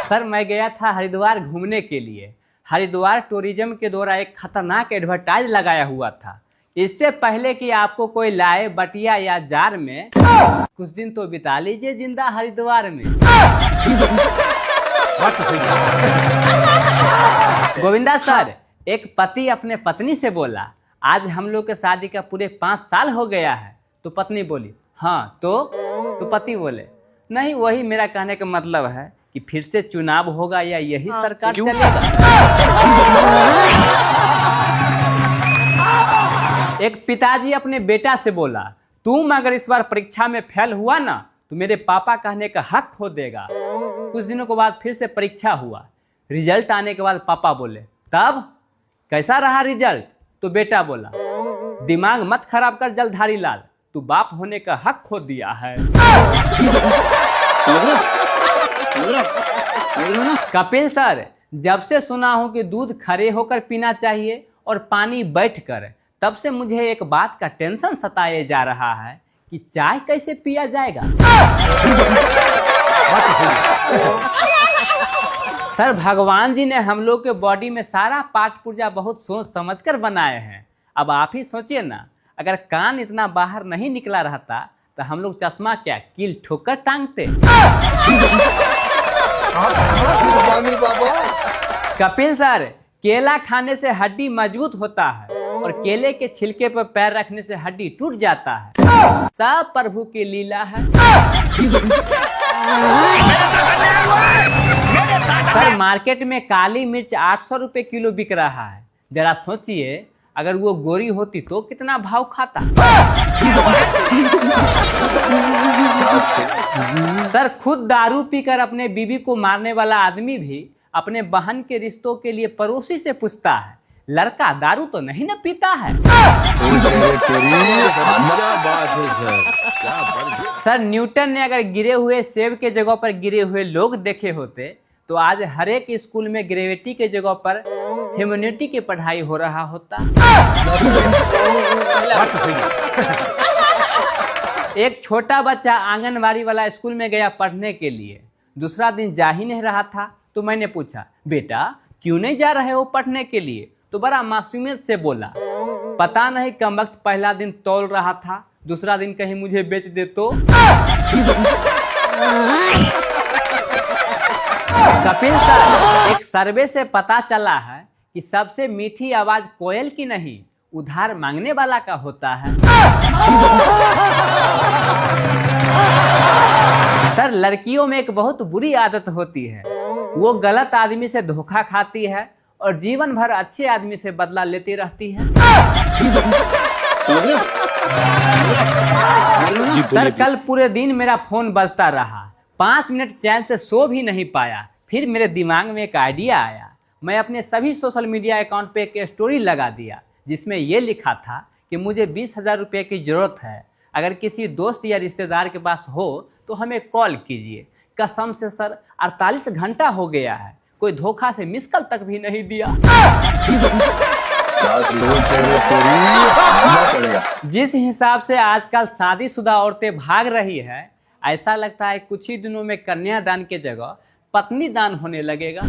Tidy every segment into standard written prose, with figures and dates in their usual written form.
Sir मैं गया था हरिद्वार घूमने के लिए। हरिद्वार टूरिज्म के द्वारा एक खतरनाक एडवर्टाइज लगाया हुआ था। इससे पहले कि आपको कोई लाए बटिया या जार में, कुछ दिन तो बिता लीजिए जिंदा हरिद्वार में। गोविंदा सर, एक पति अपने पत्नी से बोला, आज हम लोग के शादी का पूरे 5 साल हो गया है। तो पत्नी बोली, हाँ तो पति बोले, नहीं वही मेरा कहने का मतलब है कि फिर से चुनाव होगा या यही सरकार चलेगा। एक पिताजी अपने बेटा से बोला, तुम अगर इस बार परीक्षा में फेल हुआ ना तो मेरे पापा कहने का हक खो देगा। कुछ दिनों के बाद फिर से परीक्षा हुआ। रिजल्ट आने के बाद पापा बोले, तब कैसा रहा रिजल्ट? तो बेटा बोला, दिमाग मत खराब कर जलधारी लाल, तू बाप होने का हक खो दिया है। कपिल सर, जब से सुना हूं कि दूध खड़े होकर पीना चाहिए और पानी बैठकर, तब से मुझे एक बात का टेंशन सताए जा रहा है कि चाय कैसे पिया जाएगा। सर, भगवान जी ने हम लोग के बॉडी में सारा पार्ट पुर्जा बहुत सोच समझकर बनाए हैं। अब आप ही सोचिए ना, अगर कान इतना बाहर नहीं निकला रहता तो हम लोग चश्मा क्या कील ठोकर टांगते। कपिल सर, केला खाने से हड्डी मजबूत होता है और केले के छिलके पर पैर रखने से हड्डी टूट जाता है। सब प्रभु की लीला है। सर, मार्केट में काली मिर्च 800 रुपए किलो बिक रहा है। जरा सोचिए, अगर वो गोरी होती तो कितना भाव खाता। सर, खुद दारू पीकर अपने बीवी को मारने वाला आदमी भी अपने बहन के रिश्तों के लिए पड़ोसी से पूछता है, लड़का दारू तो नहीं न पीता है। सर, न्यूटन ने अगर गिरे हुए सेब के जगह पर गिरे हुए लोग देखे होते तो आज हर एक स्कूल में ग्रेविटी के जगह पर ह्यूमैनिटी की पढ़ाई हो रहा होता। एक छोटा बच्चा आंगनबाड़ी वाला स्कूल में गया पढ़ने के लिए। दूसरा दिन जा ही नहीं रहा था तो मैंने पूछा, बेटा क्यों नहीं जा रहे हो पढ़ने के लिए? तो बड़ा मासूमियत से बोला, पता नहीं कमबख्त पहला दिन तौल रहा था, दूसरा दिन कहीं मुझे बेच दे तो। कपिल सर, एक सर्वे से पता चला है कि सबसे मीठी आवाज कोयल की नहीं, उधार मांगने वाला का होता है। सर, लड़कियों में एक बहुत बुरी आदत होती है, वो गलत आदमी से धोखा खाती है और जीवन भर अच्छे आदमी से बदला लेती रहती है। सर, कल पूरे दिन मेरा फोन बजता रहा, 5 मिनट चैन से सो भी नहीं पाया। फिर मेरे दिमाग में एक आइडिया आया। मैं अपने सभी सोशल मीडिया अकाउंट पे एक स्टोरी लगा दिया जिसमें ये लिखा था कि मुझे 20,000 रुपये की जरूरत है, अगर किसी दोस्त या रिश्तेदार के पास हो तो हमें कॉल कीजिए। कसम से सर, 48 घंटा हो गया है, कोई धोखा से मिस कॉल तक भी नहीं दिया। जिस हिसाब से आजकल शादीशुदा औरतें भाग रही है, ऐसा लगता है कुछ ही दिनों में कन्यादान के जगह पत्नी दान होने लगेगा।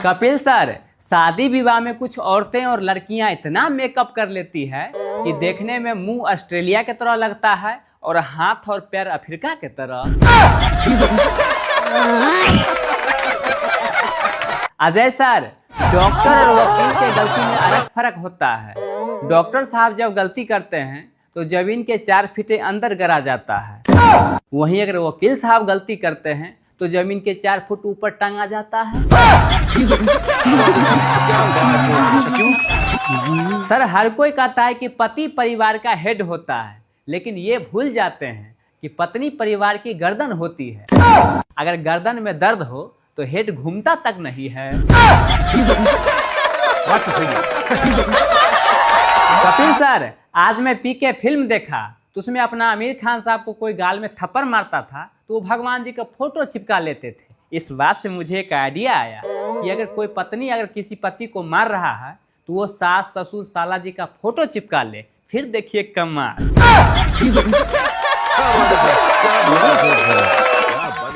कपिल सर, शादी विवाह में कुछ औरतें और लड़कियां इतना मेकअप कर लेती है कि देखने में मुंह ऑस्ट्रेलिया की तरह लगता है और हाथ और पैर अफ्रीका की तरह। अजय सर, डॉक्टर और वकील के गलती में अलग फर्क होता है। डॉक्टर साहब जब गलती करते हैं तो जमीन के 4 फीटे अंदर गिरा जाता है, वहीं अगर वकील साहब गलती करते हैं तो जमीन के 4 फुट ऊपर टांगा जाता है। सर, हर कोई कहता है कि पति परिवार का हेड होता है, लेकिन ये भूल जाते हैं कि पत्नी परिवार की गर्दन होती है। अगर गर्दन में दर्द हो तो हेड घूमता तक नहीं है। कपिल सर, आज मैं पीके फिल्म देखा तो उसमें अपना आमिर खान साहब को कोई गाल में थप्पड़ मारता था तो वो भगवान जी का फोटो चिपका लेते थे। इस बात से मुझे एक आइडिया आया कि अगर कोई पत्नी अगर किसी पति को मार रहा है तो वो सास ससुर साला जी का फोटो चिपका ले, फिर देखिए कमाल।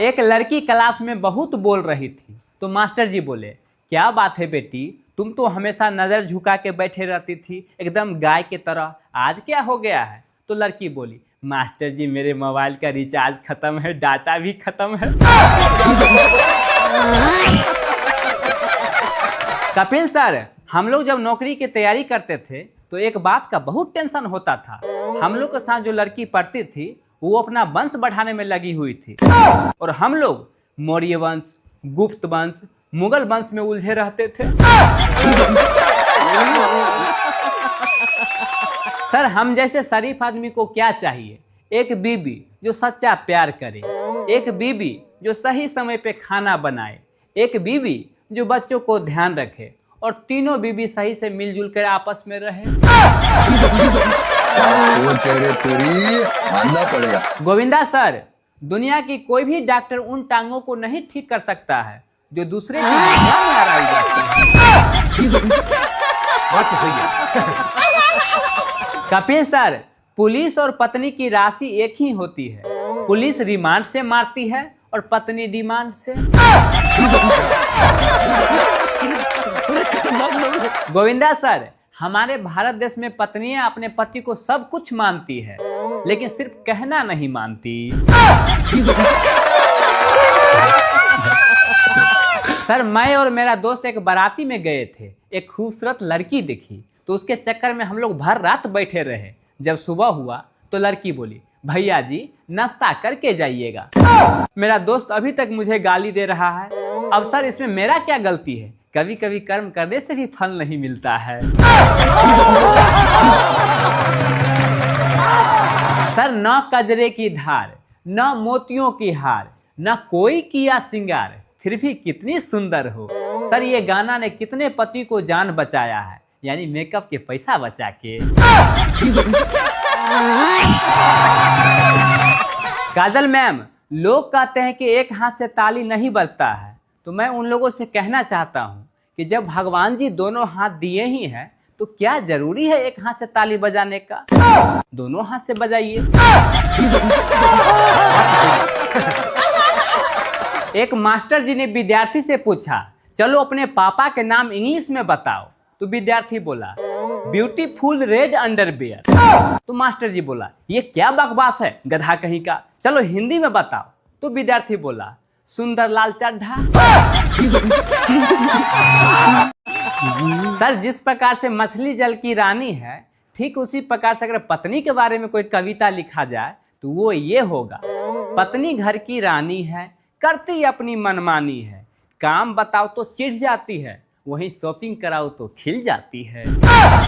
एक लड़की क्लास में बहुत बोल रही थी तो मास्टर जी बोले, क्या बात है बेटी, तुम तो हमेशा नजर झुका के बैठे रहती थी एकदम गाय की तरह, आज क्या हो गया है? तो लड़की बोली, मास्टर जी मेरे मोबाइल का रिचार्ज खत्म है, डाटा भी खत्म है। कपिल सर, हम लोग जब नौकरी की तैयारी करते थे तो एक बात का बहुत टेंशन होता था। हम लोग के साथ जो लड़की पढ़ती थी वो अपना वंश बढ़ाने में लगी हुई थी और हम लोग मौर्य वंश, गुप्त वंश, मुगल वंश में उलझे रहते थे। सर, हम जैसे शरीफ आदमी को क्या चाहिए? एक बीबी जो सच्चा प्यार करे, एक बीबी जो सही समय पे खाना बनाए, एक बीबी जो बच्चों को ध्यान रखे और तीनों बीबी सही से मिलजुल कर आपस में रहे। सोच है रे तेरी, मानना पड़ेगा। गोविंदा सर, दुनिया की कोई भी डॉक्टर उन टांगों को नहीं ठीक कर सकता है जो दूसरे की दुनिया में आराई जाती है। बात तो सही है। कपिल सर, पुलिस और पत्नी की राशि एक ही होती है। पुलिस रिमांड से मारती है और पत्नी डिमांड से। गोविंदा सर, हमारे भारत देश में पत्नियां अपने पति को सब कुछ मानती है लेकिन सिर्फ कहना नहीं मानती। सर, मैं और मेरा दोस्त एक बाराती में गए थे, एक खूबसूरत लड़की दिखी तो उसके चक्कर में हम लोग भर रात बैठे रहे। जब सुबह हुआ तो लड़की बोली, भैया जी नाश्ता करके जाइएगा। मेरा दोस्त अभी तक मुझे गाली दे रहा है। अब सर, इसमें मेरा क्या गलती है? कभी कभी कर्म करने से भी फल नहीं मिलता है। सर, न कजरे की धार, न मोतियों की हार, न कोई किया सिंगार, फिर भी कितनी सुंदर हो। सर, ये गाना ने कितने पति को जान बचाया है, यानी मेकअप के पैसा बचा के। काजल मैम, लोग कहते हैं कि एक हाथ से ताली नहीं बजता है, तो मैं उन लोगों से कहना चाहता हूं कि जब भगवान जी दोनों हाथ दिए ही हैं तो क्या जरूरी है एक हाथ से ताली बजाने का? दोनों हाथ से बजाइए। एक मास्टर जी ने विद्यार्थी से पूछा, चलो अपने पापा के नाम इंग्लिश में बताओ। तो विद्यार्थी बोला, ब्यूटीफुल रेड अंडरवियर। तो मास्टर जी बोला, ये क्या बकवास है गधा कहीं का, चलो हिंदी में बताओ। तो विद्यार्थी बोला, सुंदर लाल चड्ढा। सर, जिस प्रकार से मछली जल की रानी है, ठीक उसी प्रकार से अगर पत्नी के बारे में कोई कविता लिखा जाए तो वो ये होगा, पत्नी घर की रानी है, करती अपनी मनमानी है, काम बताओ तो चिढ़ जाती है, वहीं शॉपिंग कराओ तो खिल जाती है।